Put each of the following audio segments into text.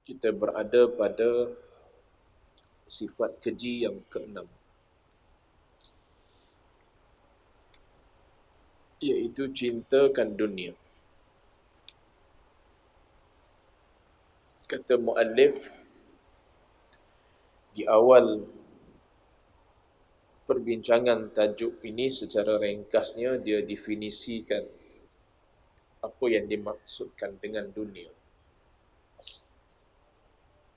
Kita berada pada sifat keji yang keenam, iaitu cintakan dunia. Kata muallif di awal perbincangan tajuk ini, secara ringkasnya dia definisikan apa yang dimaksudkan dengan dunia.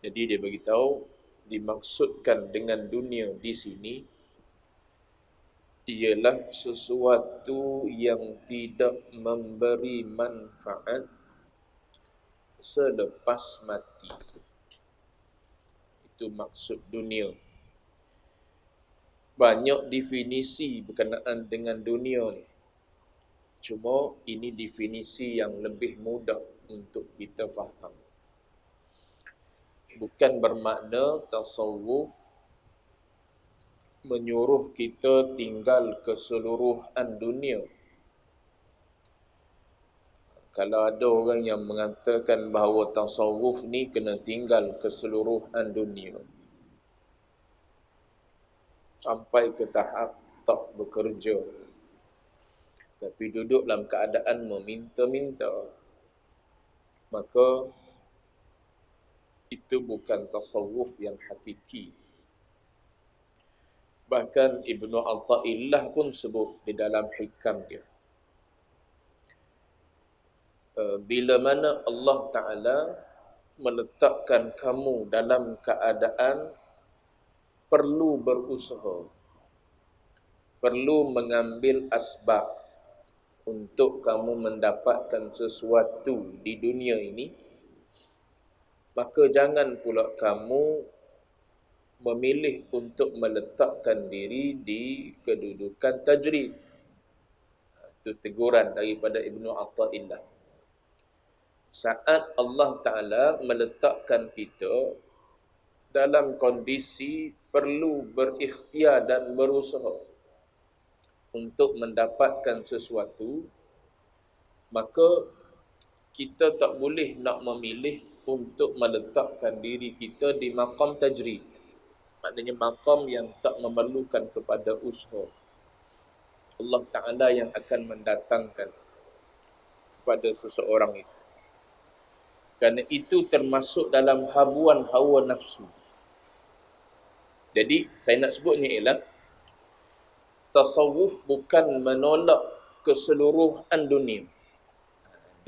Jadi dia beritahu dimaksudkan dengan dunia di sini ialah sesuatu yang tidak memberi manfaat selepas mati. Itu maksud dunia. Banyak definisi berkenaan dengan dunia ni. Cuma ini definisi yang lebih mudah untuk kita faham. Bukan bermakna tasawuf menyuruh kita tinggal keseluruhan dunia. Kalau ada orang yang mengatakan bahawa tasawuf ni kena tinggal keseluruhan dunia, sampai ke tahap tak bekerja, tapi duduk dalam keadaan meminta-minta, maka itu bukan tasawuf yang hakiki. Bahkan Ibnu Athaillah pun sebut di dalam hikam dia, bila mana Allah Ta'ala meletakkan kamu dalam keadaan perlu berusaha, perlu mengambil asbab untuk kamu mendapatkan sesuatu di dunia ini, maka jangan pula kamu memilih untuk meletakkan diri di kedudukan tajrid. Itu teguran daripada Ibnu Athaillah. Saat Allah Ta'ala meletakkan kita dalam kondisi perlu berikhtiar dan berusaha untuk mendapatkan sesuatu, maka kita tak boleh nak memilih untuk meletakkan diri kita di maqam tajrid. Maknanya maqam yang tak memerlukan kepada usaha. Allah Ta'ala yang akan mendatangkan kepada seseorang itu. Kerana itu termasuk dalam habuan hawa nafsu. Jadi saya nak sebutnya ialah tasawuf bukan menolak keseluruhan dunia.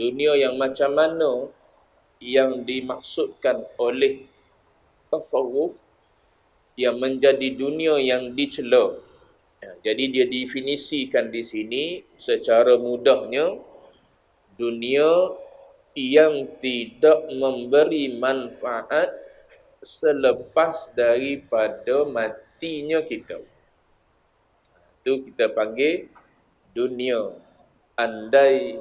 Dunia yang macam mana yang dimaksudkan oleh tasawuf, yang menjadi dunia yang dicela. Jadi dia definisikan di sini secara mudahnya, dunia yang tidak memberi manfaat selepas daripada matinya kita. Itu kita panggil dunia. Andai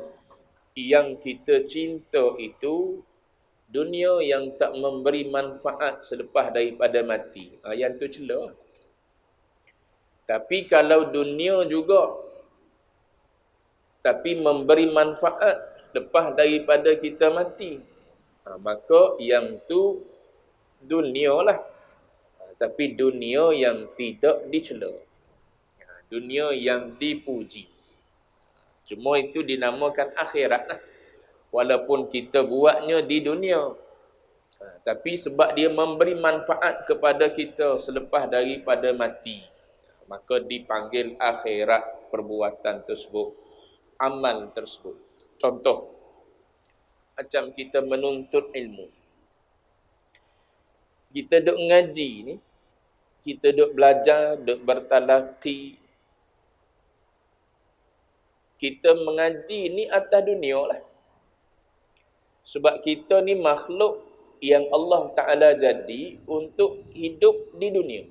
yang kita cinta itu dunia yang tak memberi manfaat selepas daripada mati, yang tu celah. Tapi kalau dunia juga tapi memberi manfaat lepas daripada kita mati, maka yang tu dunia lah. Tapi dunia yang tidak dicela, dunia yang dipuji. Cuma itu dinamakan akhirat lah. Walaupun kita buatnya di dunia, tapi sebab dia memberi manfaat kepada kita selepas daripada mati, maka dipanggil akhirat perbuatan tersebut, amal tersebut. Contoh, macam kita menuntut ilmu. Kita duk ngaji ni, kita duk belajar, duk bertalaqi. Kita mengaji ni atas dunia lah. Sebab kita ni makhluk yang Allah Ta'ala jadi untuk hidup di dunia.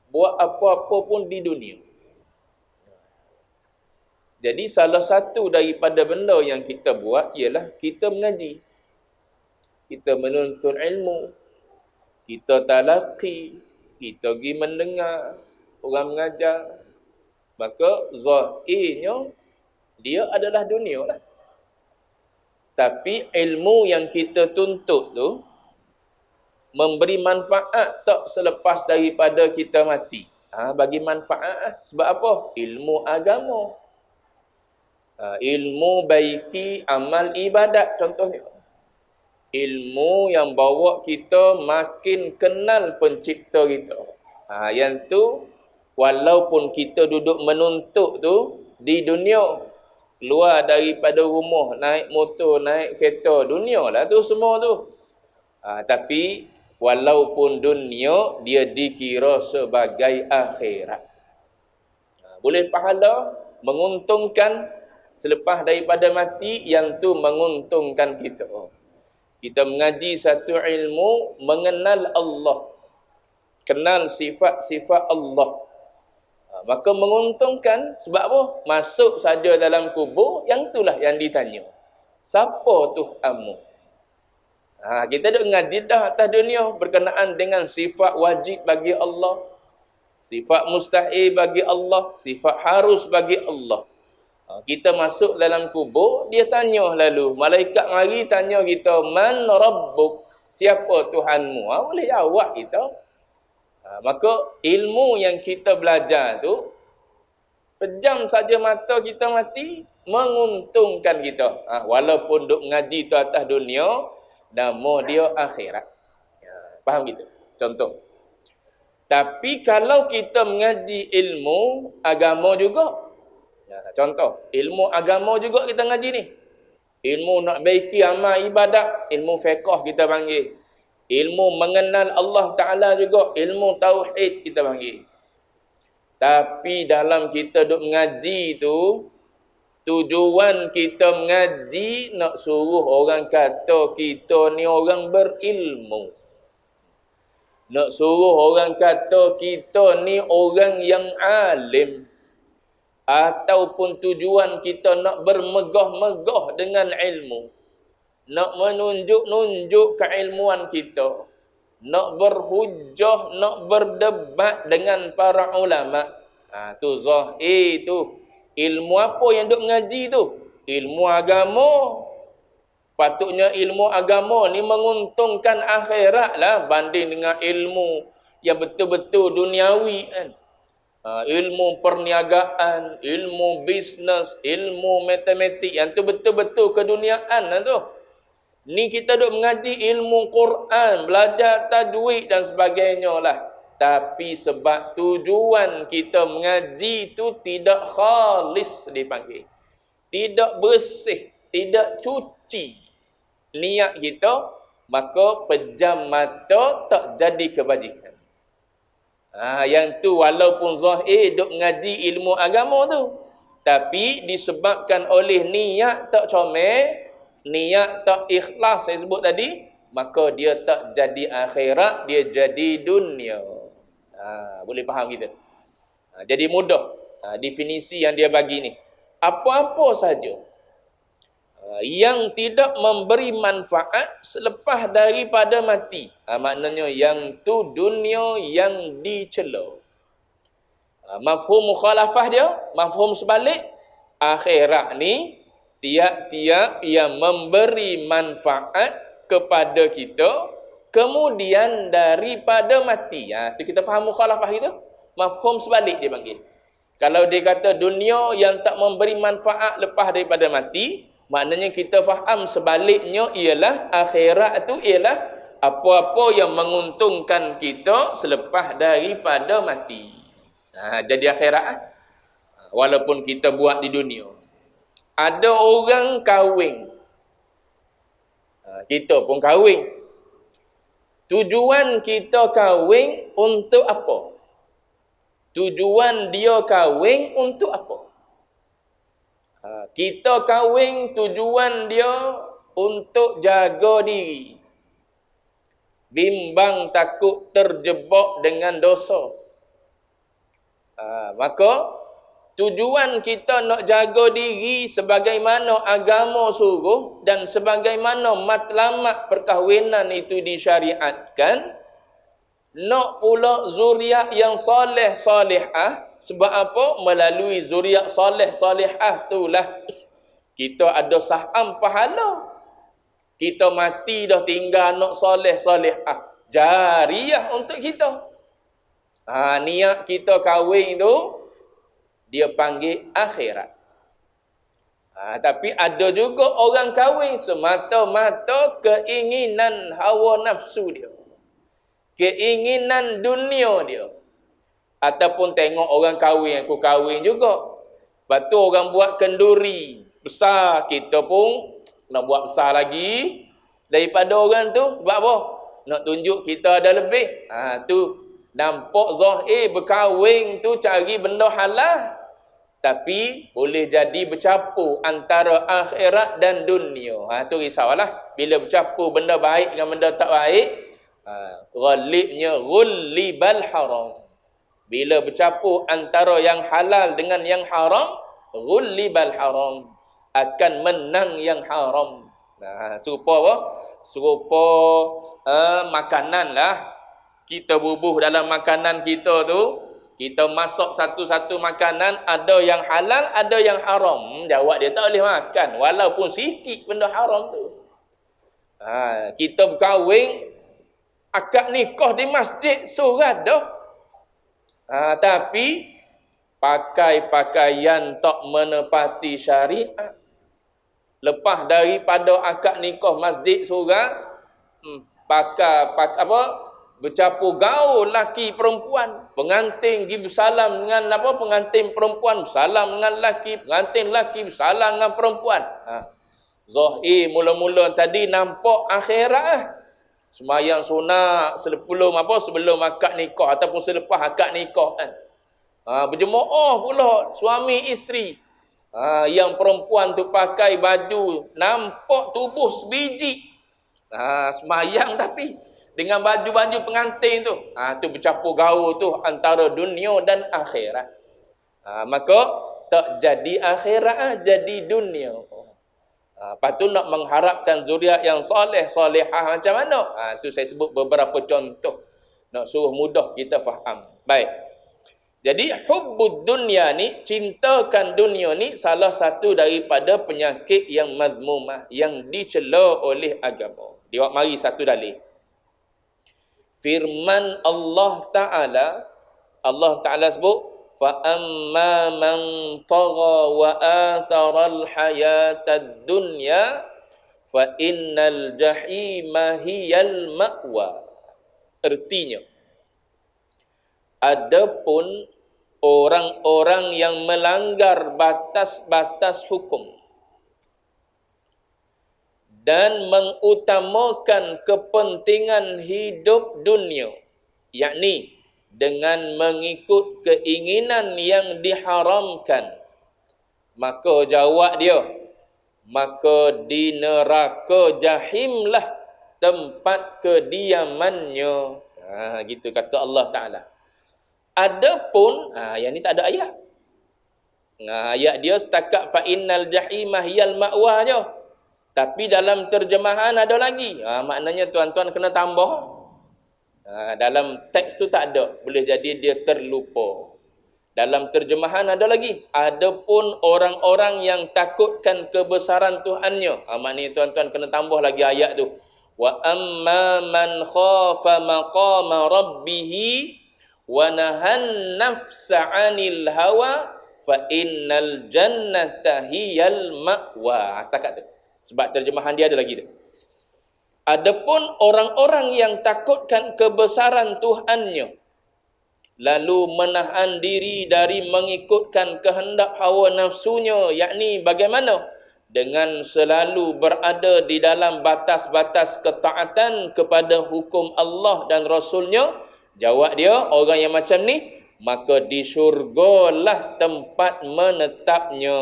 Buat apa-apa pun di dunia. Jadi salah satu daripada benda yang kita buat ialah kita mengaji. Kita menuntut ilmu. Kita talaqi. Kita pergi mendengar orang mengajar. Maka zahirnya dia adalah dunia lah. Tapi ilmu yang kita tuntut tu memberi manfaat tak selepas daripada kita mati. Bagi manfaat sebab apa? Ilmu agama. Ilmu baiki amal ibadat contohnya. Ilmu yang bawa kita makin kenal pencipta kita. Yang tu walaupun kita duduk menuntut tu di dunia, keluar daripada rumah, naik motor, naik kereta, dunia lah tu semua tu. Tapi walaupun dunia, dia dikira sebagai akhirat. Boleh pahala, menguntungkan selepas daripada mati, yang tu menguntungkan kita. Kita mengaji satu ilmu, mengenal Allah, kenal sifat-sifat Allah. Maka menguntungkan sebab apa? Masuk saja dalam kubur, yang itulah yang ditanya. Siapa Tuhanmu? Kita duk ngaji dah atas dunia berkenaan dengan sifat wajib bagi Allah, sifat mustahil bagi Allah, sifat harus bagi Allah. Kita masuk dalam kubur, dia tanya lalu. Malaikat mari tanya kita, Man Rabbuk? Siapa Tuhanmu? Boleh jawab kita. Maka ilmu yang kita belajar tu, pejam saja mata kita mati, menguntungkan kita. Walaupun duk ngaji tu atas dunia, nama dia akhirat. Faham kita? Contoh. Tapi kalau kita mengaji ilmu agama juga, contoh, ilmu agama juga kita ngaji ni. Ilmu nak baiki amal ibadat, ilmu fiqh kita panggil. Ilmu mengenal Allah Ta'ala juga, ilmu tauhid kita panggil. Tapi dalam kita duk mengaji tu, tujuan kita mengaji nak suruh orang kata kita ni orang berilmu. Nak suruh orang kata kita ni orang yang alim. Ataupun tujuan kita nak bermegah-megah dengan ilmu. Nak menunjuk-nunjuk keilmuan kita. Nak berhujah, nak berdebat dengan para ulama. Tu zahir tu. Ilmu apa yang duk mengaji tu? Ilmu agama. Patutnya ilmu agama ni menguntungkan akhirat lah banding dengan ilmu yang betul-betul duniawi kan. Ilmu perniagaan, ilmu bisnes, ilmu matematik, yang tu betul-betul keduniaan lah tu. Ni kita duk mengaji ilmu Quran, belajar tajwid dan sebagainya lah. Tapi sebab tujuan kita mengaji tu tidak khalis dipanggil. Tidak bersih, tidak cuci niat kita, maka pejam mata tak jadi kebajikan. Yang tu walaupun zahir duk ngaji ilmu agama tu, tapi disebabkan oleh niat tak comel, niat tak ikhlas saya sebut tadi, maka dia tak jadi akhirat, dia jadi dunia. Boleh faham kita? Jadi mudah definisi yang dia bagi ni. Apa-apa saja yang tidak memberi manfaat selepas daripada mati, maknanya yang tu dunia yang dicela. Mafhum mukhalafah dia, mafhum sebalik, akhirat ni tiap-tiap yang memberi manfaat kepada kita kemudian daripada mati. Tu kita faham mukhalafah kita. Mafhum sebalik dia panggil. Kalau dia kata dunia yang tak memberi manfaat lepas daripada mati, maknanya kita faham sebaliknya ialah akhirat tu ialah apa-apa yang menguntungkan kita selepas daripada mati. Jadi akhirat walaupun kita buat di dunia. Ada orang kahwin, kita pun kahwin. Tujuan kita kahwin untuk apa? Tujuan dia kahwin untuk apa? Kita kahwin tujuan dia untuk jaga diri. Bimbang takut terjebak dengan dosa. Maka tujuan kita nak jaga diri sebagaimana agama suruh dan sebagaimana matlamat perkahwinan itu disyariatkan. Nak pula zuriat yang soleh solehah. Sebab apa? Melalui zuriat soleh solehah itulah kita ada saham pahala. Kita mati dah tinggal anak soleh-solehah. Jariah untuk kita. Niat kita kahwin tu, dia panggil akhirat. Tapi ada juga orang kahwin semata-mata keinginan hawa nafsu dia. Keinginan dunia dia. Ataupun tengok orang kahwin, aku kahwin juga. Lepas tu orang buat kenduri besar, kita pun nak buat besar lagi daripada orang tu. Sebab apa? Nak tunjuk kita ada lebih. Tu nampak zahir berkahwin tu cari benda halal. Tapi boleh jadi bercampur antara akhirat dan dunia. Tu risaulah. Bila bercampur benda baik dengan benda tak baik, ghalibnya ghullibal haram. Bila bercampur antara yang halal dengan yang haram, ghullibal haram. Akan menang yang haram. Serupa apa? Serupa makanan lah. Kita bubuh dalam makanan kita tu, kita masak satu-satu makanan, ada yang halal, ada yang haram. Jawab dia tak boleh makan, walaupun sikit benda haram tu. Kita berkahwin, akad nikah di masjid, surat dah. Tapi, pakai pakaian tak menepati syariat. Lepas daripada akad nikah masjid surat, pakai bercampur gaul laki perempuan. Pengantin pergi bersalam dengan pengantin perempuan, bersalam dengan laki, pengantin laki bersalam dengan perempuan. Zahir mula-mula tadi nampak akhirat. Sembahyang sunat sebelum akad nikah ataupun selepas akad nikah kan. Berjemaah pula suami isteri. Yang perempuan tu pakai baju nampak tubuh sebiji. Sembahyang tapi dengan baju-baju pengantin tu. Tu bercampur gaul tu antara dunia dan akhirat. Maka tak jadi akhirat, jadi dunia. Lepas tu nak mengharapkan zuriat yang soleh-solehah macam mana? Tu saya sebut beberapa contoh. Nak suruh mudah kita faham. Baik. Jadi hubbud dunia ni, cintakan dunia ni salah satu daripada penyakit yang mazmumah, yang dicela oleh agama. Mari satu dalil. Firman Allah Ta'ala sebut, فَأَمَّا مَنْ طَغَى وَآثَرَ الْحَيَاةَ الدُّنْيَا فَإِنَّ الْجَحِيمَ هِيَ الْمَأْوَى. Artinya, adapun orang-orang yang melanggar batas-batas hukum dan mengutamakan kepentingan hidup dunia, yakni dengan mengikut keinginan yang diharamkan, maka jawab dia, maka di neraka jahimlah tempat kediamannya. Gitu kata Allah Ta'ala. Adapun, yang ni tak ada ayat. Ayat dia setakat fa'innal jahimah hiyal ma'wa je. Tapi dalam terjemahan ada lagi. Maknanya tuan-tuan kena tambah. Dalam teks tu tak ada. Boleh jadi dia terlupa. Dalam terjemahan ada lagi. Adapun orang-orang yang takutkan kebesaran Tuhannya. Maknanya tuan-tuan kena tambah lagi ayat tu. Wa amma man khafa maqama rabbihi wa nahan nafsa 'anil hawa fa innal jannata hiyal ma'wa. Setakat tu. Sebab terjemahan dia ada lagi dia. Adapun orang-orang yang takutkan kebesaran Tuhannya, lalu menahan diri dari mengikutkan kehendak hawa nafsunya, yakni bagaimana? Dengan selalu berada di dalam batas-batas ketaatan kepada hukum Allah dan Rasulnya. Jawab dia, orang yang macam ni, maka di syurgalah tempat menetapnya.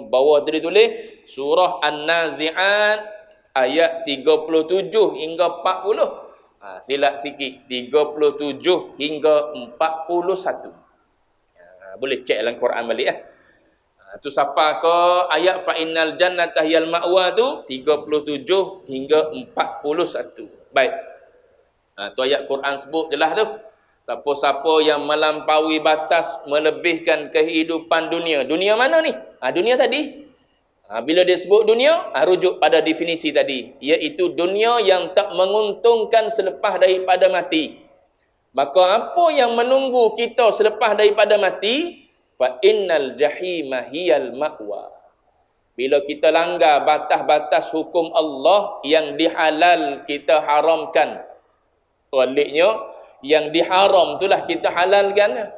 Bawah tadi tulis surah An-Nazi'at ayat 37 hingga 40. Silap sikit, 37 hingga 41. Boleh cek dalam Quran balik . Tu siapa ke ayat fa'innal jannata hiyal ma'wa tu 37 hingga 41. Baik. Tu ayat Quran sebut jelas tu. Siapa-siapa yang melampaui batas melebihkan kehidupan dunia. Dunia mana ni? Dunia tadi. Bila dia sebut dunia, rujuk pada definisi tadi, iaitu dunia yang tak menguntungkan selepas daripada mati. Maka apa yang menunggu kita selepas daripada mati? Fa innal jahima hiyal ma'wa. Bila kita langgar batas-batas hukum Allah yang dihalal kita haramkan. Waliknya, yang diharam itulah kita halalkan.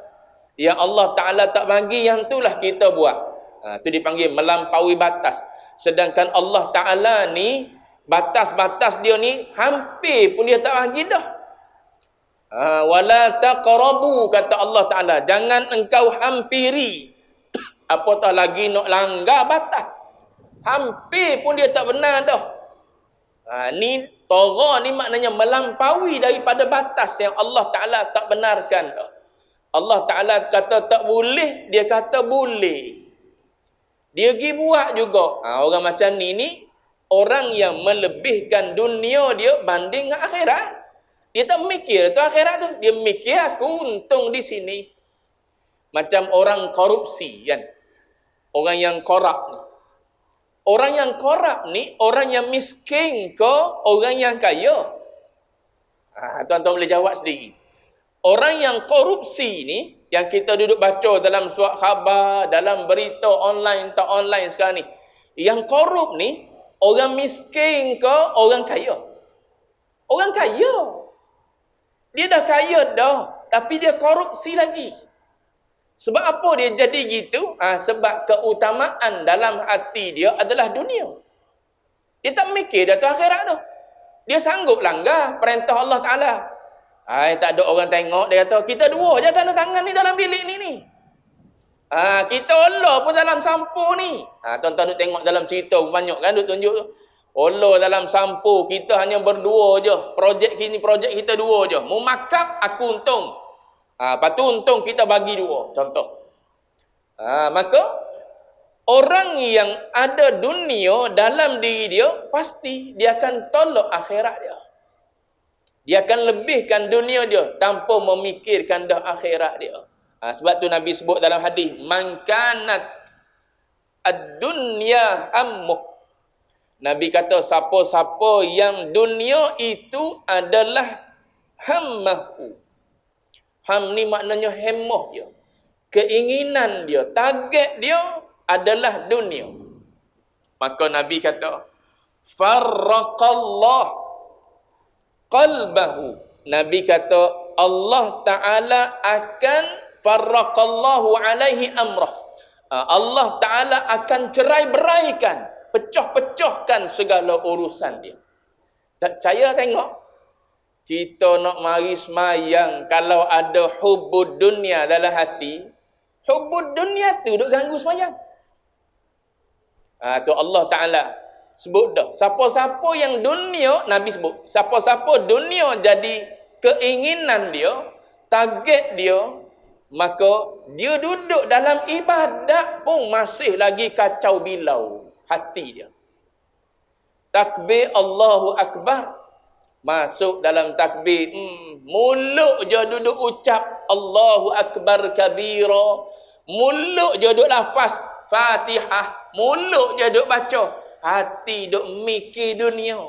Yang Allah Ta'ala tak bagi, yang itulah kita buat. Itu dipanggil melampaui batas. Sedangkan Allah Ta'ala ni, batas-batas dia ni hampir pun dia tak bagi dah. Wala taqrabu, kata Allah Ta'ala, jangan engkau hampiri. Apatah lagi nak langgar batas. Hampir pun dia tak benar dah. Ni tagha ni maknanya melampaui daripada batas yang Allah Ta'ala tak benarkan dah. Allah Ta'ala kata tak boleh, dia kata boleh. Dia pergi buat juga. Orang macam ni orang yang melebihkan dunia dia banding dengan akhirat. Dia tak mikir tu akhirat tu. Dia mikir aku untung di sini. Macam orang korupsi kan. Orang yang korup ni. Orang yang korup ni, orang yang miskin ke orang yang kaya? Tuan-tuan boleh jawab sendiri. Orang yang korupsi ni, yang kita duduk baca dalam surat khabar, dalam berita online, tak online sekarang ni. Yang korup ni, orang miskin ke orang kaya? Orang kaya. Dia dah kaya dah, tapi dia korupsi lagi. Sebab apa dia jadi gitu? Sebab keutamaan dalam hati dia adalah dunia. Dia tak mikir dah tu akhirat tu. Dia sanggup langgar perintah Allah Ta'ala. Tak ada orang tengok, dia kata, kita dua je tanda tangan ni dalam bilik ni. Kita Allah pun dalam sampul ni. Tuan-tuan duk tengok dalam cerita banyak kan, duk tunjuk tu. Allah dalam sampul, kita hanya berdua je. Projek kita dua je. Mu makap, aku untung. Lepas tu untung kita bagi dua, contoh. Maka orang yang ada dunia dalam diri dia, pasti dia akan tolak akhirat dia. Dia akan lebihkan dunia dia tanpa memikirkan dah akhirat dia. Sebab tu Nabi sebut dalam hadis, man kanat ad-dunya hammuh. Nabi kata siapa-siapa yang dunia itu adalah hammahu. Ham ni maknanya hemah dia. Keinginan dia, target dia adalah dunia. Maka Nabi kata, farraqallah qalbahu. Nabi kata, Allah Ta'ala akan farraqallahu alaihi amrah. Allah Ta'ala akan cerai-beraikan, pecah-pecahkan segala urusan dia. Tak percaya tengok. Kita nak mari semayang, kalau ada hubud dunia dalam hati, hubud dunia tu duk ganggu semayang. Tu Allah Ta'ala sebut dah. Siapa-siapa yang dunia, Nabi sebut, siapa-siapa dunia jadi keinginan dia, target dia, maka dia duduk dalam ibadat pun masih lagi kacau bilau hati dia. Takbir Allahu Akbar. Masuk dalam takbir, mulut je duduk ucap Allahu Akbar kabira, mulut je duduk lafaz Fatihah, mulut je duduk baca, hati duduk mikir dunia.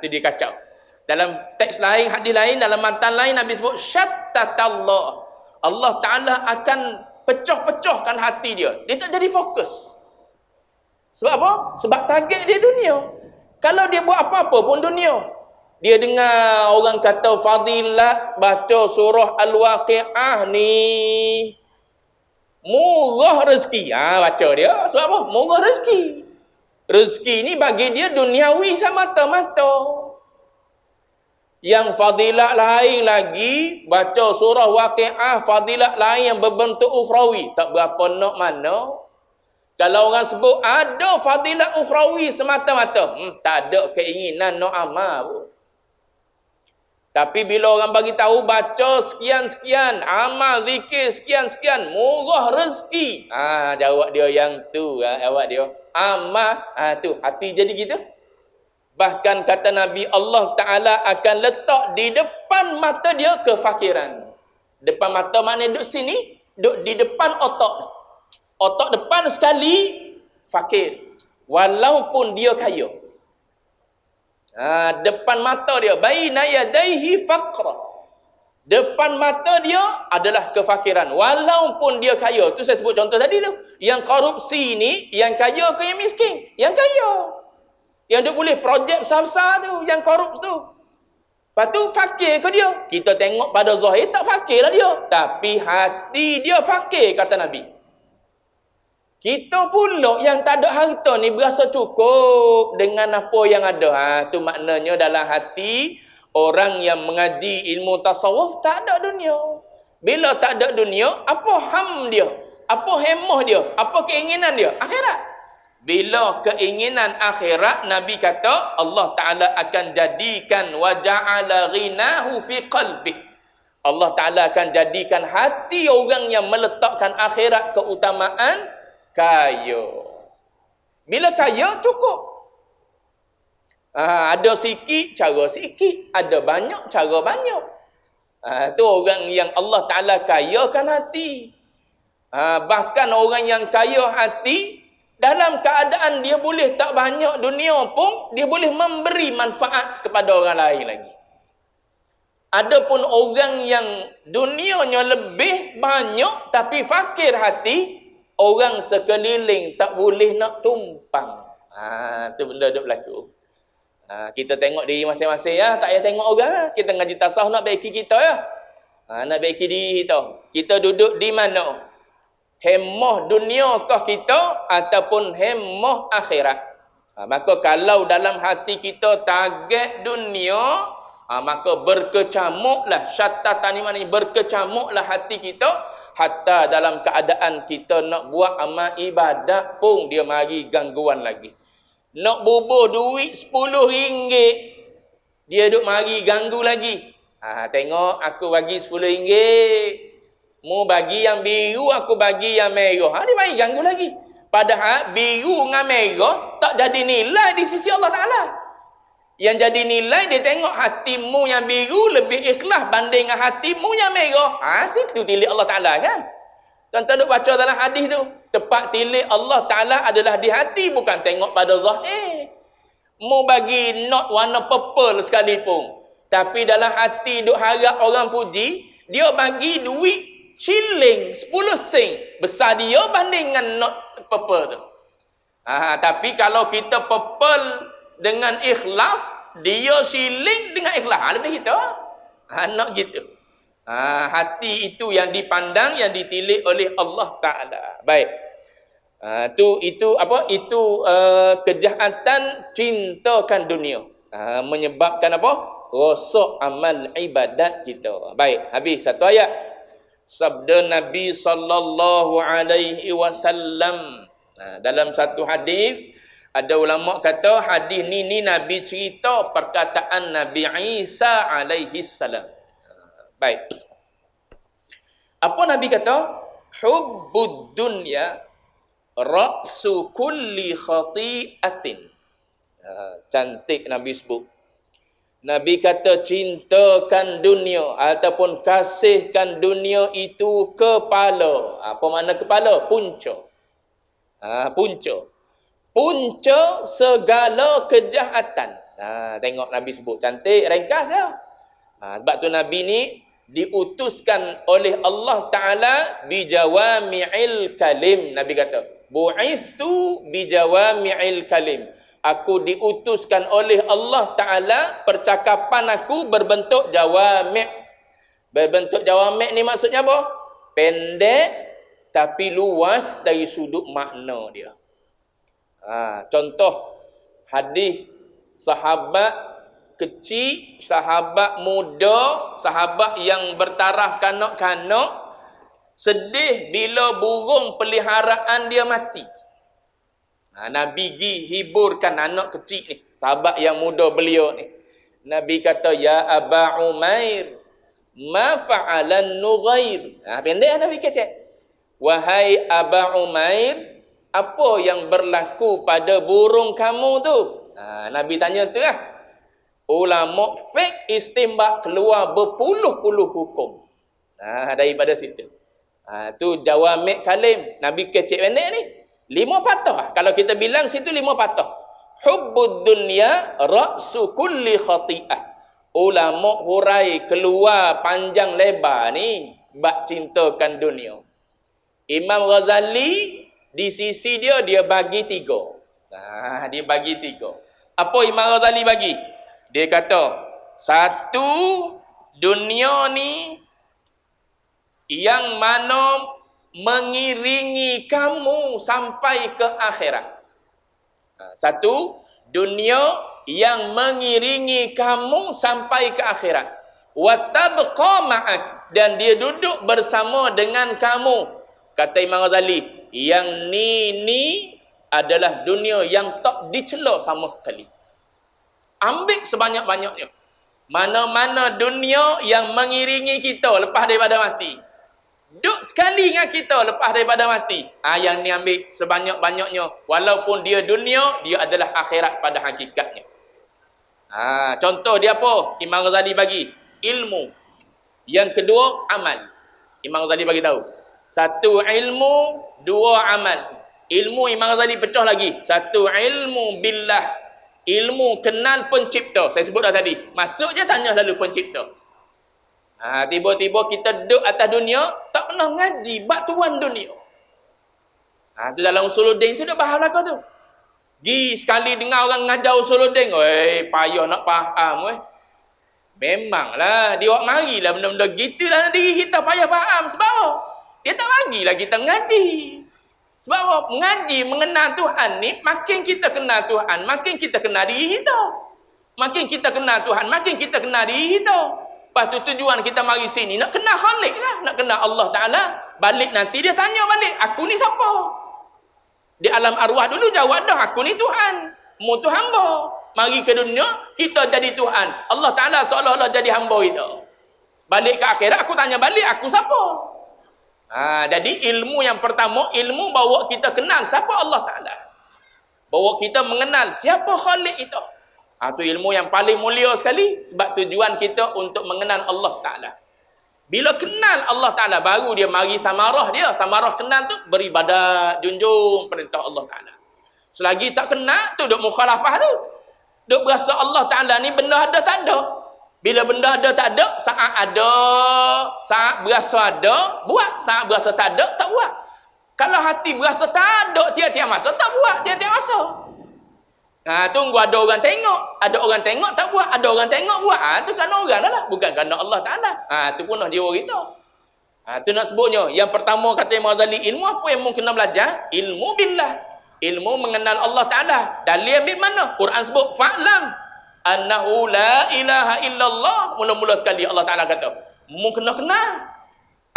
Tu dia kacau. Dalam teks lain, hadis lain, dalam matan lain Nabi sebut syattatallah. Allah Ta'ala akan pecah-pecahkan hati dia. Dia tak jadi fokus. Sebab apa? Sebab target dia dunia. Kalau dia buat apa-apa pun dunia. Dia dengar orang kata fadilat baca surah Al-Waqi'ah ni murah rezeki. Baca dia. Sebab apa? Murah rezeki. Rezeki ni bagi dia duniawi semata-mata. Yang fadilat lain lagi, baca surah Waqi'ah, fadilat lain yang berbentuk ukhrawi. Tak berapa nak mana. Kalau orang sebut ada fadilat ukhrawi semata-mata, tak ada keinginan nak amal pun. Tapi bila orang bagi tahu baca sekian-sekian, amal zikir sekian-sekian, murah rezeki. Jawab dia yang tu, jawab dia. Amal, tu hati jadi gitu. Bahkan kata Nabi, Allah Ta'ala akan letak di depan mata dia kefakiran. Depan mata mana duduk sini, duduk di depan otak. Otak depan sekali, fakir. Walaupun dia kaya. Depan mata dia, baina yadaihi faqra. Depan mata dia adalah kefakiran. Walaupun dia kaya. Tu saya sebut contoh tadi tu. Yang korupsi ni, yang kaya ke yang miskin? Yang kaya. Yang dia boleh projek besar-besar tu, yang korup tu. Lepas tu fakir ke dia? Kita tengok pada zahir tak fakir lah dia. Tapi hati dia fakir, kata Nabi. Kita pula yang tak ada harta ni berasa cukup dengan apa yang ada. Tu maknanya dalam hati orang yang mengaji ilmu tasawuf tak ada dunia. Bila tak ada dunia, apa ham dia? Apa hemah dia? Apa keinginan dia? Akhirat. Bila keinginan akhirat, Nabi kata Allah Ta'ala akan jadikan wa ja'ala ghinahu fi qalbi. Allah Ta'ala akan jadikan hati orang yang meletakkan akhirat keutamaan kaya. Bila kaya cukup. Ada sikit cara sikit, ada banyak cara banyak. Tu orang yang Allah Ta'ala kayakan hati. Bahkan orang yang kaya hati, dalam keadaan dia boleh tak banyak dunia pun, dia boleh memberi manfaat kepada orang lain lagi. Adapun orang yang dunianya lebih banyak tapi fakir hati, orang sekeliling tak boleh nak tumpang. Tu benda duk berlaku. Kita tengok diri masing-masing ya, tak payah tengok orang. Kita ngaji tasawuf nak baiki kita ya. Nak baiki diri kita. Kita duduk di mana? Hemah duniakah kita ataupun hemah akhirat? Maka kalau dalam hati kita target dunia, maka berkecamuklah syatatan ni, berkecamuklah hati kita. Hatta dalam keadaan kita nak buat amal ibadat pun dia mari gangguan lagi. Nak bubuh duit RM10, dia duk mari ganggu lagi. Tengok aku bagi RM10, mu bagi yang biru, aku bagi yang merah. Dia mari ganggu lagi. Padahal biru dengan merah tak jadi nilai di sisi Allah Ta'ala. Yang jadi nilai, dia tengok hatimu yang biru lebih ikhlas banding dengan hatimu yang merah. Situ tilik Allah Ta'ala kan. Tuan-tuan duk baca dalam hadis tu. Tepat tilik Allah Ta'ala adalah di hati, bukan tengok pada zahir. Mu bagi not warna purple sekalipun, tapi dalam hati duk harap orang puji, dia bagi duit shilling 10 sen. Besar dia banding dengan not purple tu. Tapi kalau kita purple dengan ikhlas, dia shilling dengan ikhlas. Lebih kita. Nak gitu. Hati itu yang dipandang, yang ditilik oleh Allah Ta'ala. Baik. Itu apa? Itu kejahatan cintakan dunia. Menyebabkan apa? Rosak amal ibadat kita. Baik, habis satu ayat. Sabda Nabi sallallahu alaihi wasallam. Dalam satu hadis, ada ulama kata hadis ni Nabi cerita perkataan Nabi Isa alaihi salam. Baik. Apa Nabi kata? Hubbud dunya ra'su kulli khati'atin. Cantik Nabi sebut. Nabi kata cintakan dunia ataupun kasihkan dunia itu kepala. Apa makna kepala? Punca. Punca. Punca segala kejahatan. Tengok Nabi sebut. Cantik, ringkas ya. Sebab tu Nabi ni diutuskan oleh Allah Ta'ala bijawami'il kalim. Nabi kata, bu'ithtu bijawami'il kalim. Aku diutuskan oleh Allah Ta'ala, percakapan aku berbentuk jawami'. Berbentuk jawami' ni maksudnya apa? Pendek tapi luas dari sudut makna dia. Contoh hadis sahabat kecil, sahabat muda, sahabat yang bertaraf kanak-kanak, sedih bila burung peliharaan dia mati. Nabi pergi hiburkan anak kecil ni, sahabat yang muda beliau ni. Nabi kata, ya Aba Umair, ma fa'alan nughair. Pendek Nabi kecek. Wahai Aba Umair, apa yang berlaku pada burung kamu tu? Nabi tanya tu lah. Ulama fiqh istinbat keluar berpuluh-puluh hukum. Daripada situ. Tu jawami' kalim. Nabi kecek pendek ni. 5 patah. Kalau kita bilang situ 5 patah. Hubbud dunya ra'su kulli khati'ah. Ulama hurai keluar panjang lebar ni bab cintakan dunia. Imam Ghazali di sisi dia bagi 3. Dia bagi 3. Apa Imam Ghazali bagi? Dia kata, satu, dunia ni yang mana mengiringi kamu sampai ke akhirat. Satu, dunia yang mengiringi kamu sampai ke akhirat. Wa tabqa ma'ak, dan dia duduk bersama dengan kamu. Kata Imam Ghazali, yang ni adalah dunia yang tak dicela sama sekali. Ambil sebanyak-banyaknya. Mana-mana dunia yang mengiringi kita lepas daripada mati, duduk sekali dengan kita lepas daripada mati, yang ni ambil sebanyak-banyaknya. Walaupun dia dunia, dia adalah akhirat pada hakikatnya. Contoh dia apa? Imam Ghazali bagi ilmu. Yang kedua, amal. Imam Ghazali bagi tahu, satu ilmu, dua amal. Ilmu Imam Ghazali pecah lagi. Satu, ilmu billah, ilmu kenal pencipta. Saya sebut dah tadi, masuk je tanya selalu pencipta. Tiba-tiba kita duduk atas dunia, tak pernah ngaji bab tuan dunia. Tu dalam Usuluddin tu dah bahas belaka tu. Gi sekali dengar orang ngajar Usuluddin, payah nak faham . Memanglah, dia buat marilah benda-benda gitu dalam diri kita payah faham. Sebab apa? Dia tak bagilah kita ngaji. Sebab apa? Mengaji, mengenal Tuhan ni, makin kita kenal Tuhan, makin kita kenal diri kita. Makin kita kenal Tuhan, makin kita kenal diri kita. Lepas tu tujuan kita mari sini, nak kenal Khalik lah, nak kenal Allah Ta'ala. Balik nanti dia tanya balik, aku ni siapa? Di alam arwah dulu jawab dah, aku ni Tuhan, mu tu hamba. Mari ke dunia, kita jadi Tuhan. Allah Ta'ala seolah-olah jadi hamba kita. Balik ke akhirat, aku tanya balik, aku siapa? Jadi ilmu yang pertama, ilmu bawa kita kenal siapa Allah Ta'ala. Bawa kita mengenal siapa Khalik itu. Itu ilmu yang paling mulia sekali. Sebab tujuan kita untuk mengenal Allah Ta'ala. Bila kenal Allah Ta'ala, baru dia mari samarah dia. Samarah kenal tu, beribadat, junjung perintah Allah Ta'ala. Selagi tak kenal, tu duk mukhalafah tu. Duk berasa Allah Ta'ala ni benda ada tak ada. Bila benda ada tak ada, saat ada, saat berasa ada, buat. Saat berasa tak ada, tak buat. Kalau hati berasa tak ada, tiap-tiap masa tak buat, tiap-tiap masa. Tunggu ada orang tengok. Ada orang tengok tak buat, ada orang tengok buat. Tu kerana orang lah, bukan kerana Allah Ta'ala. Tu punah jiwa kita. Tu nak sebutnya. Yang pertama kata Imam Ghazali, ilmu apa yang mu kena belajar? Ilmu billah. Ilmu mengenal Allah Ta'ala. Dalil ambil mana? Quran sebut, fa'lam annahu la ilaha illallah. Mula-mula sekali Allah Ta'ala kata, mu kena kenal,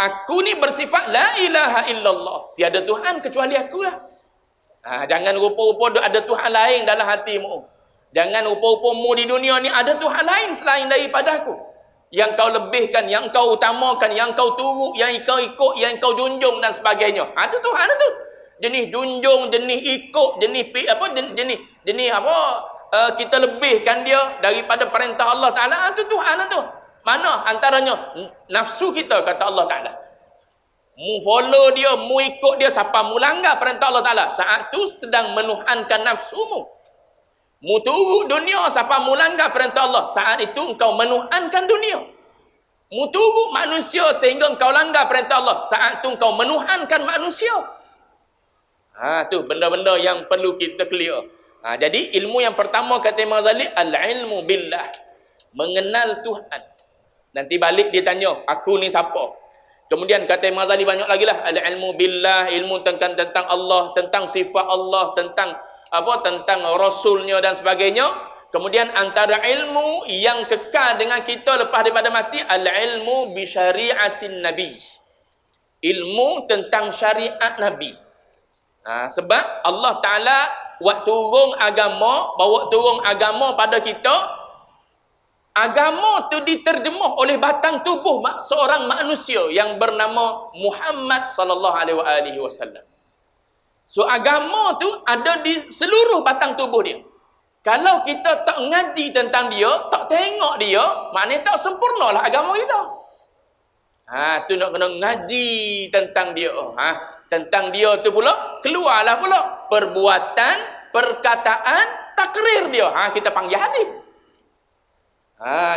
aku ni bersifat la ilaha illallah, tiada Tuhan kecuali aku lah. Jangan rupa-rupa ada Tuhan lain dalam hatimu. Jangan rupa-rupa mu di dunia ni ada Tuhan lain selain daripada aku, yang kau lebihkan, yang kau utamakan, yang kau turut, yang kau ikut, yang kau junjung dan sebagainya. Itu Tuhan itu. Jenis junjung, jenis ikut, jenis kita lebihkan dia daripada perintah Allah Ta'ala. Itu Tuhan itu. Mana? Antaranya nafsu kita, kata Allah Ta'ala. Mu follow dia, mu ikut dia, siapa mu langgar perintah Allah Ta'ala, saat tu sedang menuhankan nafsumu. Mu turut dunia, siapa mu langgar perintah Allah, saat itu engkau menuhankan dunia. Mu turut manusia sehingga engkau langgar perintah Allah, saat tu engkau menuhankan manusia. Tu benda-benda yang perlu kita clear. Jadi ilmu yang pertama kata Imam Ghazali, al-ilmu billah, mengenal Tuhan. Nanti balik dia tanya, aku ni siapa? Kemudian kata Imam Ghazali banyak lagi lah, al-ilmu billah, ilmu tentang Allah, tentang sifat Allah, tentang tentang Rasulnya dan sebagainya. Kemudian antara ilmu yang kekal dengan kita lepas daripada mati, al-ilmu bi syariatin Nabi, ilmu tentang syariat Nabi. Sebab Allah Ta'ala bawa turun agama pada kita. Agama tu diterjemah oleh batang tubuh seorang manusia yang bernama Muhammad sallallahu alaihi wasallam. So agama tu ada di seluruh batang tubuh dia. Kalau kita tak ngaji tentang dia, tak tengok dia, maknanya tak sempurnalah agama kita. Tu nak kena ngaji tentang dia. tentang dia tu pula, keluarlah pula perbuatan, perkataan, takrir dia. Kita panggil hadis.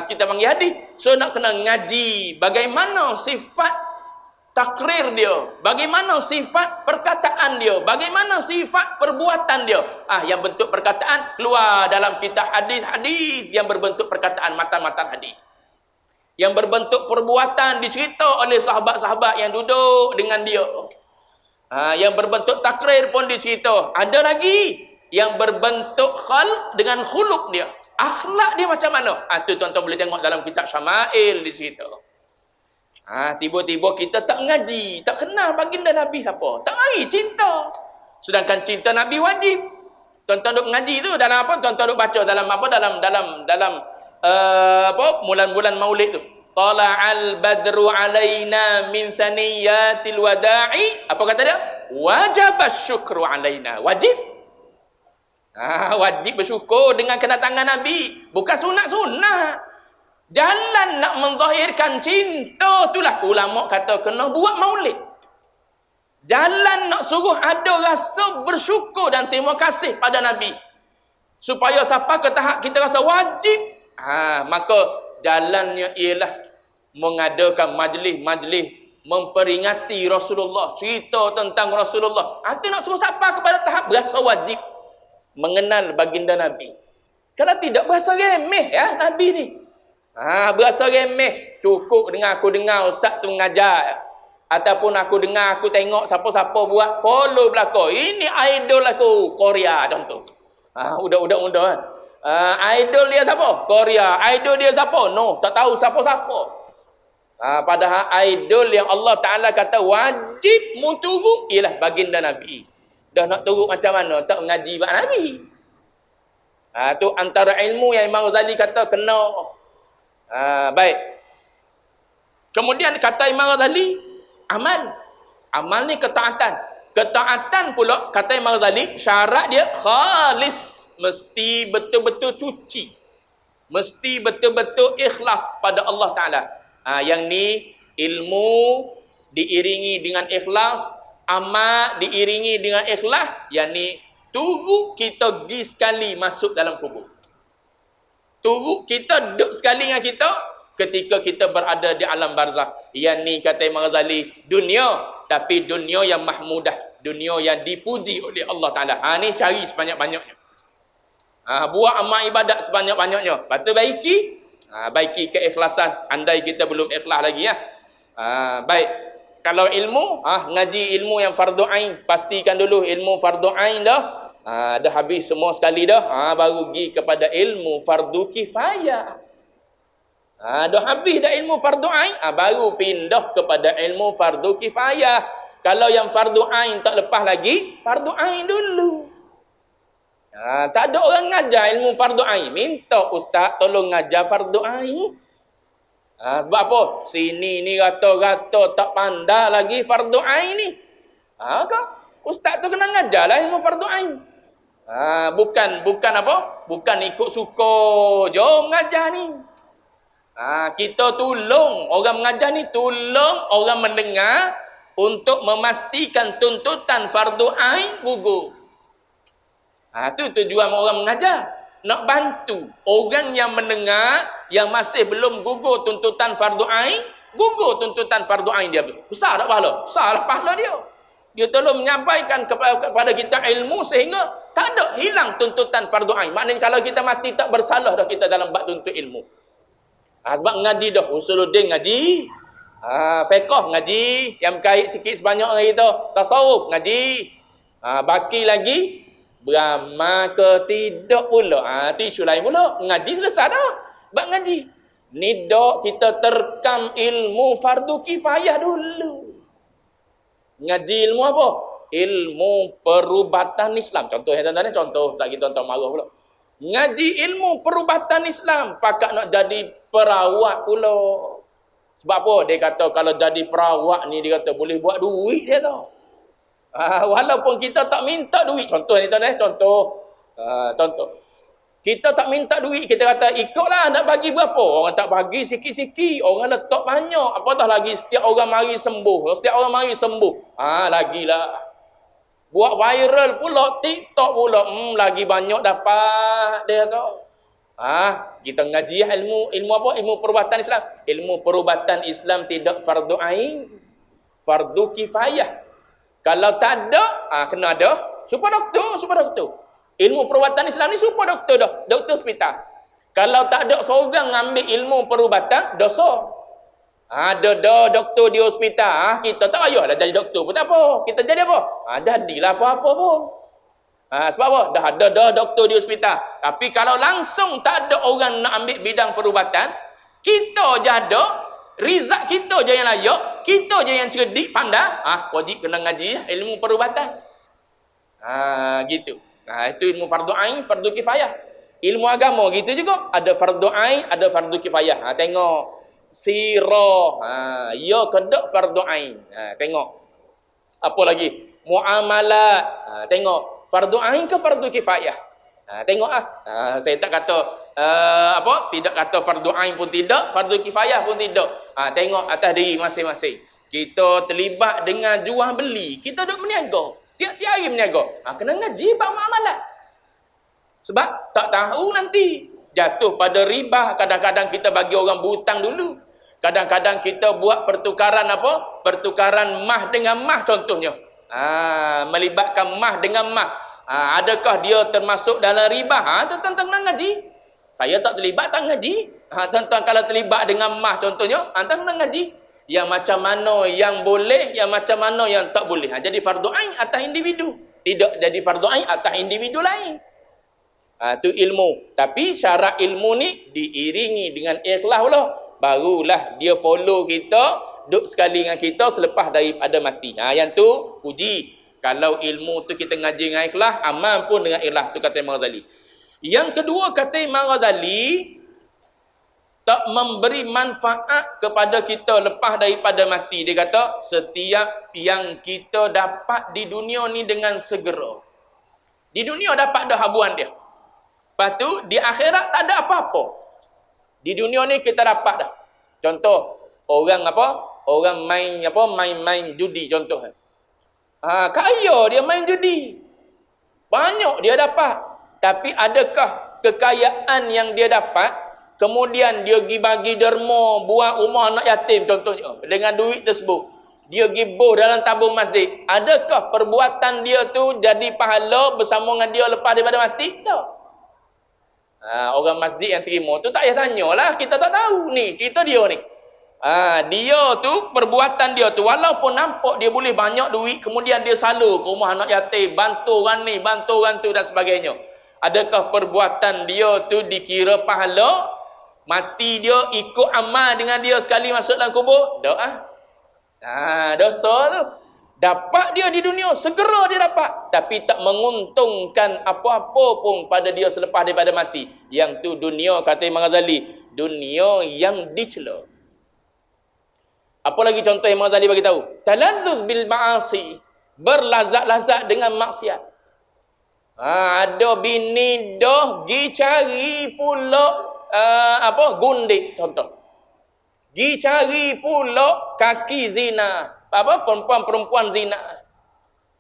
Kita panggil hadis. So nak kena ngaji bagaimana sifat takrir dia, bagaimana sifat perkataan dia, bagaimana sifat perbuatan dia. Yang bentuk perkataan keluar dalam kitab hadis-hadis yang berbentuk perkataan, matan-matan hadis. Yang berbentuk perbuatan dicerita oleh sahabat-sahabat yang duduk dengan dia. Yang berbentuk takrir pun dicerita. Ada lagi yang berbentuk khal dengan khuluq dia. Akhlak dia macam mana? Tu tuan-tuan boleh tengok dalam kitab Syama'il dicerita. Tiba-tiba kita tak ngaji, tak kenal baginda Nabi siapa. Tak mari cinta. Sedangkan cinta Nabi wajib. Tuan-tuan duk mengaji tu dalam apa? Tuan-tuan duk baca dalam apa? Dalam bulan-bulan Maulid tu. Tala'al badru alaina min thaniyatil wada'i. Apa kata dia? Wajabas syukru alaina. Wajib. Wajib bersyukur dengan kedatangan Nabi. Bukan sunat-sunat. Jalan nak menzahirkan cinta itulah ulama kata kena buat maulid. Jalan nak suruh ada rasa bersyukur dan terima kasih pada Nabi. Supaya sampai ke tahap kita rasa wajib. Maka jalannya ialah mengadakan majlis-majlis memperingati Rasulullah, cerita tentang Rasulullah. Itu nak suruh sampai kepada tahap berasa wajib mengenal baginda Nabi. Kalau tidak berasa remeh Nabi ni. Berasa remeh. Cukup dengan aku dengar ustaz tu mengajar, ataupun aku dengar, aku tengok siapa-siapa buat follow belakang. Ini idol aku Korea contoh. Budak-budak muda kan. Idol dia siapa? Korea. Idol dia siapa? No, tak tahu siapa-siapa. Padahal idol yang Allah Ta'ala kata wajib mu turut ialah baginda Nabi. Dah nak turut macam mana? Tak mengaji bab Nabi. Tu antara ilmu yang Imam Ghazali kata kena. Baik. Kemudian kata Imam Ghazali, amal. Amal ni ketaatan. Ketaatan pula kata Imam Ghazali, syarat dia khalis, mesti betul-betul cuci. Mesti betul-betul ikhlas pada Allah Ta'ala. Yang ni ilmu diiringi dengan ikhlas, amal diiringi dengan ikhlas. Yang ni tunggu kita pergi sekali masuk dalam kubur. Turut kita duduk sekali dengan kita ketika kita berada di alam barzakh. Yang ni kata Imam Ghazali, dunia, tapi dunia yang mahmudah, dunia yang dipuji oleh Allah Ta'ala. Ni cari sebanyak-banyaknya. Buat amal ibadat sebanyak-banyaknya. Lepas tu baiki keikhlasan. Andai kita belum ikhlas lagi baik. Kalau ilmu, ngaji ilmu yang fardu ain, pastikan dulu ilmu fardu ain dah. Dah habis semua sekali dah. Baru pergi kepada ilmu fardu kifayah. Dah habis dah ilmu fardu ain, baru pindah kepada ilmu fardu kifayah. Kalau yang fardu ain tak lepas lagi, fardu ain dulu. Tak ada orang ngajar ilmu fardu ain, minta ustaz tolong ngajar fardu ain. Sebab apa? Sini ni rata-rata tak pandai lagi fardu ain ni. Ustaz tu kena ngajarlah ilmu fardu ain. Bukan apa? Bukan ikut suka jom mengajar ni. Kita tolong orang mengajar ni, tolong orang mendengar untuk memastikan tuntutan fardu ain gugur. Tu tujuan orang mengajar. Nak bantu orang yang mendengar yang masih belum gugur tuntutan fardu ain, gugur tuntutan fardu ain dia. Besar tak pahala? Besarlah pahala dia. Dia tolong menyampaikan kepada kita ilmu sehingga tak ada hilang tuntutan fardu ain. Maknanya kalau kita mati tak bersalah dah kita dalam bab tuntut ilmu. Sebab ngaji dah, usuluddin ngaji, fiqh ngaji, yang berkait sikit sebanyak dengan kita, tasawuf ngaji, baki lagi beramal ke tidak pula. Isu lain pula. Ngaji selesai dah. Bab ngaji. Ni dak kita terkam ilmu fardu kifayah dulu. Ngaji ilmu apa? Ilmu perubatan Islam. Contoh yang tuan-tuan ni, contoh. Sebab kita tuan-tuan marah pula. Ngaji ilmu perubatan Islam. Pakat nak jadi perawat pula. Sebab apa? Dia kata kalau jadi perawat ni, dia kata boleh buat duit dia tau. Walaupun kita tak minta duit. Contoh ni tuan-tuan, contoh. Kita tak minta duit, kita kata ikutlah nak bagi berapa. Orang tak bagi sikit-sikit, orang letak banyak. Apatah lagi setiap orang mari sembuh. Setiap orang mari sembuh. Lagilah. Buat viral pula, TikTok pula. Lagi banyak dapat dia tu. Kita ngaji ilmu apa? Ilmu perubatan Islam. Ilmu perubatan Islam tidak fardu ain, fardu kifayah. Kalau tak ada, kena ada. Supaya doktor. Ilmu perubatan Islam ni supaya doktor dah. Doktor hospital. Kalau tak ada seorang ngambil ilmu perubatan, dosa. Ada doktor di hospital, kita tak payahlah jadi doktor pun tak apa. Kita jadi apa? Jadilah apa-apa pun. Sebab apa? Dah ada doktor di hospital. Tapi kalau langsung tak ada orang nak ambil bidang perubatan, kita je ada, rizak kita je yang layak, kita je yang cerdik, pandai, wajib kena ngaji ilmu perubatan. Gitu. Itu ilmu fardu ain, fardu kifayah. Ilmu agama gitu juga, ada fardu ain, ada fardu kifayah. Tengok sirah, ya kedak fardu ain. Tengok. Apa lagi? Muamalat. Tengok fardu ain ke fardu kifayah. Tengok saya tak kata tidak kata fardu ain pun tidak, fardu kifayah pun tidak. Tengok atas diri masing-masing. Kita terlibat dengan jual beli, kita duk berniaga. Tiap-tiap hari berniaga. Kena ngaji bab muamalat. Sebab tak tahu nanti jatuh pada riba. Kadang-kadang kita bagi orang berhutang dulu. Kadang-kadang kita buat pertukaran apa? Pertukaran mah dengan mah contohnya. Melibatkan mah dengan mah. Adakah dia termasuk dalam riba? Tuan-tuan kena ngaji. Saya tak terlibat, tak ngaji. Tuan-tuan kalau terlibat dengan mah contohnya, tuan kena ngaji. Yang macam mana yang boleh, yang macam mana yang tak boleh. Jadi fardu ain atas individu. Tidak jadi fardu ain atas individu lain. Itu ilmu. Tapi syarat ilmu ni diiringi dengan ikhlas lah. Barulah dia follow kita, duduk sekali dengan kita selepas daripada mati. Yang tu uji. Kalau ilmu tu kita ngaji dengan ikhlas, amal pun dengan ikhlas. Tu kata Imam Ghazali. Yang kedua kata Imam Ghazali, tak memberi manfaat kepada kita lepas daripada mati. Dia kata, setiap yang kita dapat di dunia ni dengan segera. Di dunia dapat dah habuan dia. Lepas tu, di akhirat tak ada apa-apa. Di dunia ni kita dapat dah. Contoh, orang main judi contoh. Kaya dia main judi. Banyak dia dapat. Tapi adakah kekayaan yang dia dapat kemudian dia pergi bagi derma, buat rumah anak yatim contohnya. Dengan duit tersebut. Dia pergi boh dalam tabung masjid. Adakah perbuatan dia tu jadi pahala bersama dengan dia lepas daripada mati? Tak. Orang masjid yang terima tu tak payah tanyalah. Kita tak tahu. Ni, cerita dia ni. Dia tu, perbuatan dia tu, walaupun nampak dia boleh banyak duit, kemudian dia salur ke rumah anak yatim, bantu orang ni, bantu orang tu dan sebagainya. Adakah perbuatan dia tu dikira pahala? Mati dia ikut amal dengan dia sekali masuk dalam kubur? Tak. Dosa tu. Dapat dia di dunia, segera dia dapat. Tapi tak menguntungkan apa-apa pun pada dia selepas daripada mati. Yang tu dunia, kata Imam Ghazali, dunia yang dicela. Apa lagi contoh Imam Ghazali bagi tahu? Taladzuz bil ma'asi, berlazat-lazat dengan maksiat. Ada bini dah pergi cari pula gundik contoh. Pergi cari pula kaki zina. Perempuan-perempuan zina.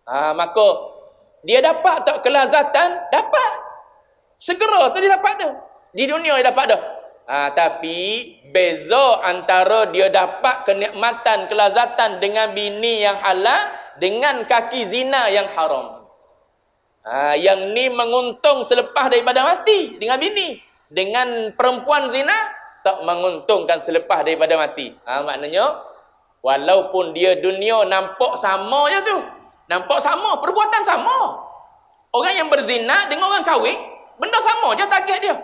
Maka dia dapat tak kelazatan? Dapat. Segera tu dia dapat tu. Di dunia dia dapat dah. Tapi beza antara dia dapat kenikmatan, kelazatan dengan bini yang halal dengan kaki zina yang haram. Yang ni menguntung selepas daripada mati dengan bini. Dengan perempuan zina tak menguntungkan selepas daripada mati. Maknanya walaupun dia dunia nampak sama je tu. Nampak sama, perbuatan sama. Orang yang berzina dengan orang kahwin, benda sama je target dia.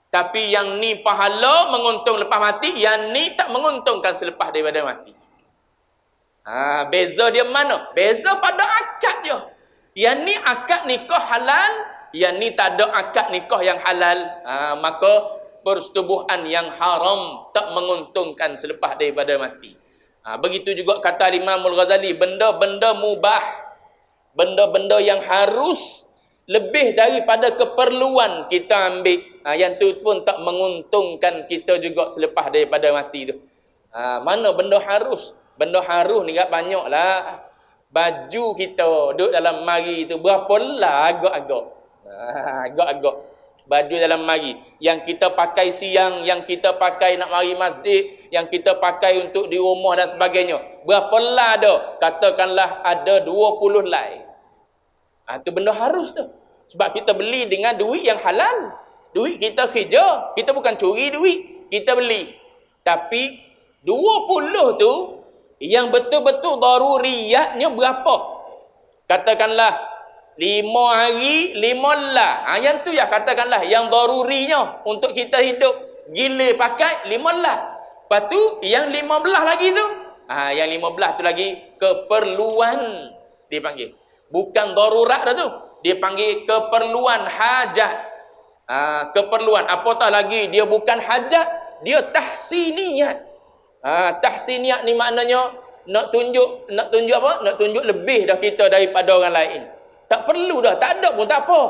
Tapi yang ni pahala menguntung lepas mati, yang ni tak menguntungkan selepas daripada mati. Beza dia mana? Beza pada akad dia. Yang ni akad nikah halal, yang ni tak ada akad nikah yang halal. Maka persetubuhan yang haram tak menguntungkan selepas daripada mati. Begitu juga kata Imam Al-Ghazali, benda-benda mubah, benda-benda yang harus Lebih daripada keperluan kita ambil. Yang tu pun tak menguntungkan kita juga selepas daripada mati tu. Mana benda harus? Benda harus ni kat banyak lah. Baju kita duduk dalam mari tu berapa lah agak-agak. Agak-agak. Baju dalam mari. Yang kita pakai siang, yang kita pakai nak mari masjid, yang kita pakai untuk di rumah dan sebagainya. Berapa lah dah? Katakanlah ada 20 lai. Itu benda harus tu. Sebab kita beli dengan duit yang halal. Duit kita kerja. Kita bukan curi duit. Kita beli. Tapi 20 tu yang betul-betul daruriyatnya berapa? Katakanlah 5 hari 5 lah. Yang tu ya katakanlah yang darurinya untuk kita hidup. Gila pakai 5 lah. Lepas tu yang 15 lagi tu. Yang 15 tu lagi keperluan dipanggil. Bukan darurat dah tu. Dia panggil keperluan hajat. Keperluan. Apatah lagi dia bukan hajat, dia tahsiniyat. Tahsiniyat ni maknanya nak tunjuk apa? Nak tunjuk lebih dah kita daripada orang lain. Tak perlu dah, tak ada pun tak apa.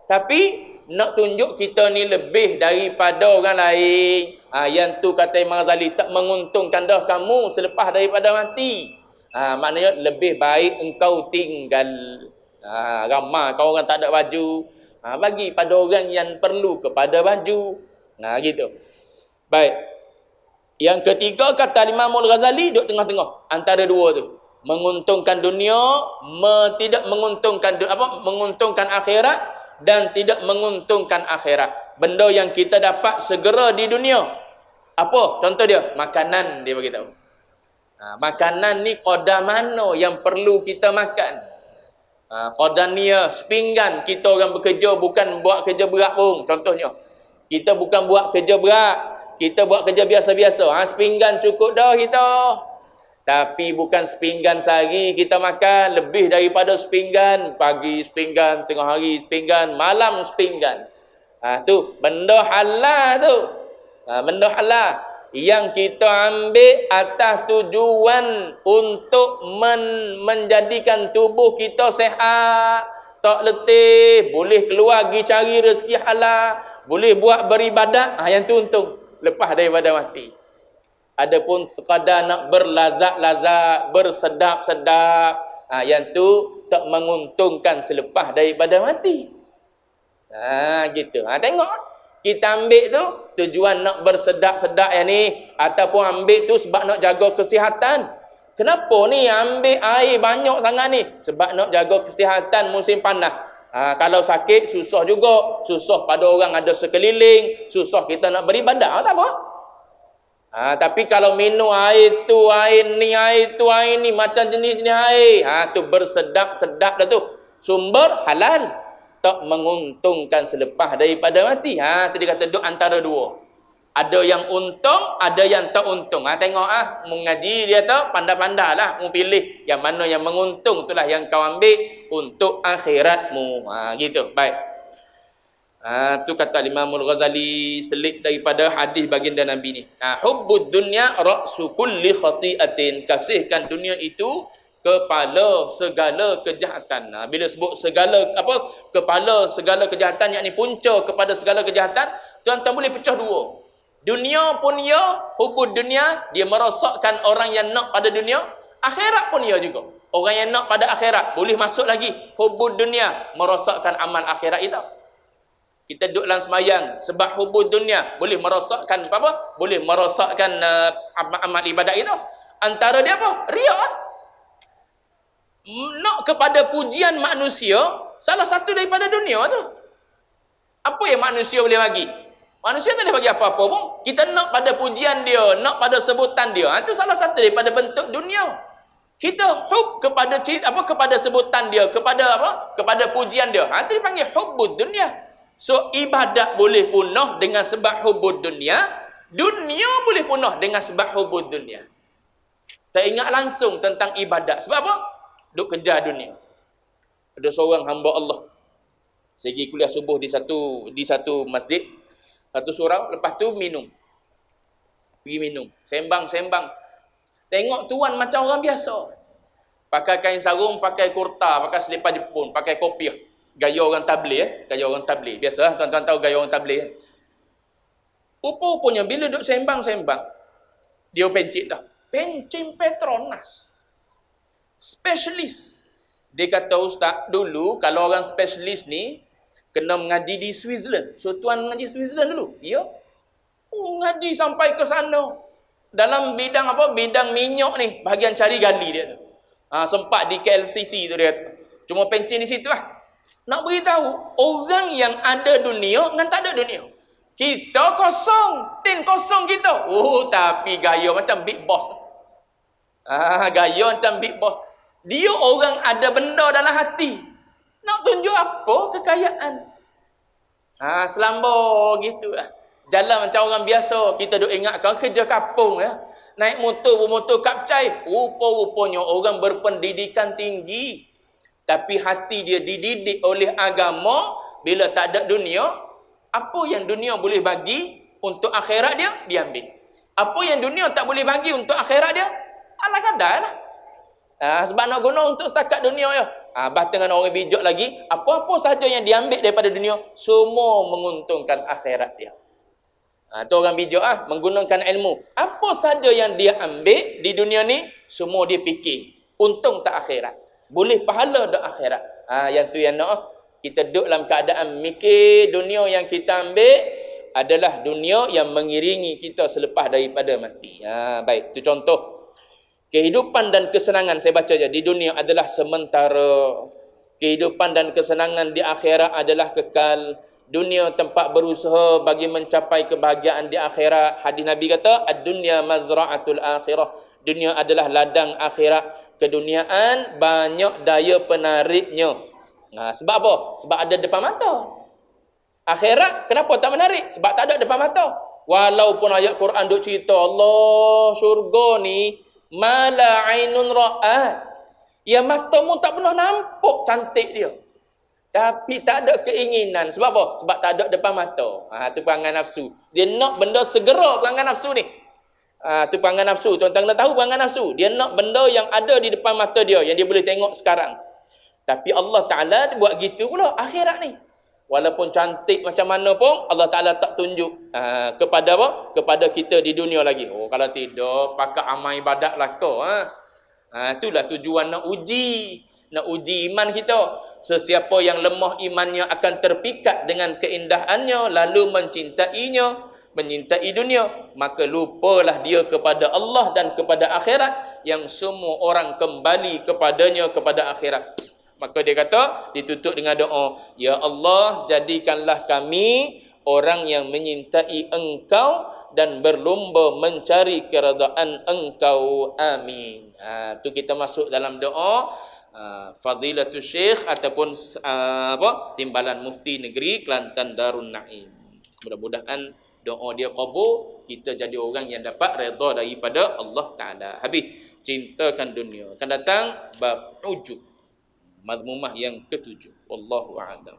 Tapi nak tunjuk kita ni lebih daripada orang lain. Yang tu kata Imam Ghazali tak menguntungkan dah kamu selepas daripada mati. Maknanya lebih baik engkau tinggal. Ramai kau orang tak ada baju. Bagi pada orang yang perlu kepada baju. Gitu. Baik. Yang ketiga kata Imam Al-Ghazali duduk tengah-tengah antara dua tu. Menguntungkan dunia, tidak menguntungkan menguntungkan akhirat dan tidak menguntungkan akhirat. Benda yang kita dapat segera di dunia. Apa? Contoh dia, makanan dia bagi tahu. Makanan ni qadar mana yang perlu kita makan. Qadar niya, sepinggan kita orang bekerja bukan buat kerja berat pun. Contohnya, kita bukan buat kerja berat. Kita buat kerja biasa-biasa. Sepinggan cukup dah kita. Tapi bukan sepinggan sehari kita makan. Lebih daripada sepinggan. Pagi sepinggan, tengah hari sepinggan, malam sepinggan. Tu benda halal tu. Benda halal. Yang kita ambil atas tujuan untuk menjadikan tubuh kita sehat. Tak letih. Boleh keluar pergi cari rezeki halal. Boleh buat beribadat. Yang tu untung. Lepas daripada mati. Adapun sekadar nak berlazat-lazat, bersedap-sedap, yang tu tak menguntungkan selepas daripada mati. Gitu. Tengok. Kita ambil tu tujuan nak bersedap-sedap yang ni, ataupun ambil tu sebab nak jaga kesihatan. Kenapa ni ambil air banyak sangat ni? Sebab nak jaga kesihatan musim panas. Kalau sakit susah juga, susah pada orang ada sekeliling, susah kita nak beribadah, tak apa. Tapi kalau minum air tu, air ni macam jenis-jenis air, tu bersedap-sedap dah tu. Sumber halal, tak menguntungkan selepas daripada mati. Tu dia kata duduk antara dua. Ada yang untung, ada yang tak untung. Tengok mengaji dia tu pandai-pandai lah. Mu pilih yang mana yang menguntung, itulah yang kau ambil untuk akhiratmu. Gitu. Baik. Tu kata Imam Al-Ghazali selit daripada hadis baginda Nabi ni. Hubbud dunya ra'su kulli khati'atin. Kasihkan dunia itu kepala segala kejahatan. Bila sebut kepala segala kejahatan, yakni punca kepada segala kejahatan, tuan-tuan boleh pecah dua. Dunia pun ya, hubud dunia, dia merosakkan orang yang nak pada dunia. Akhirat pun ya juga. Orang yang nak pada akhirat boleh masuk lagi. Hubud dunia merosakkan amal akhirat itu. Kita duduk dalam semayang sebab hubud dunia boleh merosakkan apa? Boleh merosakkan amal ibadat itu. Antara dia apa? Riak. Nak kepada pujian manusia, salah satu daripada dunia tu. Apa yang manusia boleh bagi? Manusia tak boleh bagi apa-apa pun. Kita nak pada pujian dia, nak pada sebutan dia. Itu salah satu daripada bentuk dunia. Kita hub kepada kepada sebutan dia, kepada pujian dia. Itu dipanggil hubbud dunia. So ibadat boleh punah dengan sebab hubbud dunia. Dunia boleh punah dengan sebab hubbud dunia. Tak ingat langsung tentang ibadat. Sebab apa? Duk kejar dunia. Ada seorang hamba Allah. Segi kuliah subuh di satu masjid. Satu surau, lepas tu minum. Pergi minum. Sembang-sembang. Tengok tuan macam orang biasa. Pakai kain sarung, pakai kurta, pakai selipar Jepun, pakai kopiah. Gaya orang tabligh, gaya orang tabligh. Biasalah tuan-tuan tahu gaya orang tabligh. Rupa-rupanya bila duk sembang-sembang, dia pencit dah. Pencin Petronas. Specialist. Dia kata, ustaz, dulu kalau orang specialist ni kena mengaji di Switzerland. So tuan mengaji Switzerland dulu? Ya. Mengaji sampai ke sana. Dalam bidang apa? Bidang minyak ni, bahagian cari gali dia tu. Sempat di KLCC tu dia. Cuma pencin di situ lah. Nak beritahu, orang yang ada dunia dengan tak ada dunia. Kita kosong, tin kosong kita. Tapi gaya macam big boss. Gaya macam big boss. Dia orang ada benda dalam hati. Nak tunjuk apa? Kekayaan. Selamba gitu lah. Jalan macam orang biasa. Kita duk ingatkan kerja kapung ya. Naik motor kapcai. Rupa-rupanya orang berpendidikan tinggi. Tapi hati dia dididik oleh agama. Bila tak ada dunia, apa yang dunia boleh bagi untuk akhirat dia ambil. Apa yang dunia tak boleh bagi untuk akhirat dia, ala kadar lah. Sebab nak guna untuk setakat dunia ya. Bahkan dengan orang bijak lagi, apa-apa sahaja yang diambil daripada dunia, semua menguntungkan akhirat dia. Tu orang bijak menggunakan ilmu. Apa sahaja yang dia ambil di dunia ni, semua dia fikir. Untung tak akhirat. Boleh pahala tak akhirat. Yang tu yang nak. Kita duduk dalam keadaan mikir dunia yang kita ambil adalah dunia yang mengiringi kita selepas daripada mati. Baik, itu contoh. Kehidupan dan kesenangan, saya baca je, di dunia adalah sementara. Kehidupan dan kesenangan di akhirat adalah kekal. Dunia tempat berusaha bagi mencapai kebahagiaan di akhirat. Hadis Nabi kata, ad-dunya mazra'atul akhirah. Dunia adalah ladang akhirat. Keduniaan banyak daya penariknya. Sebab apa? Sebab ada depan mata. Akhirat kenapa tak menarik? Sebab tak ada depan mata. Walaupun ayat Quran duk cerita Allah syurga ni mala ainun ra'at. Ya matamu tak pernah nampak cantik dia. Tapi tak ada keinginan. Sebab apa? Sebab tak ada depan mata. Tu perangai nafsu. Dia nak benda segera perangai nafsu ni. Tu perangai nafsu. Tuan-tuan kena tahu perangai nafsu. Dia nak benda yang ada di depan mata dia, yang dia boleh tengok sekarang. Tapi Allah Ta'ala buat gitu pula akhirat ni. Walaupun cantik macam mana pun, Allah Ta'ala tak tunjuk kepada apa? Kepada kita di dunia lagi. Kalau tidak, pakai amal ibadat lah kau. Itulah tujuan nak uji. Nak uji iman kita. Sesiapa yang lemah imannya akan terpikat dengan keindahannya, lalu mencintainya, menyintai dunia, maka lupalah dia kepada Allah dan kepada akhirat, yang semua orang kembali kepadanya, kepada akhirat. Maka dia kata, ditutup dengan doa, Ya Allah, jadikanlah kami orang yang menyintai Engkau dan berlumba mencari keredaan Engkau. Amin. Tu kita masuk dalam doa Fadilatul Syekh ataupun Timbalan Mufti Negeri Kelantan Darun Naim. Mudah-mudahan doa dia kabul, kita jadi orang yang dapat redha daripada Allah Ta'ala. Habis, cintakan dunia. Akan datang bab ujub, mazmumah yang ketujuh. Wallahu a'lam.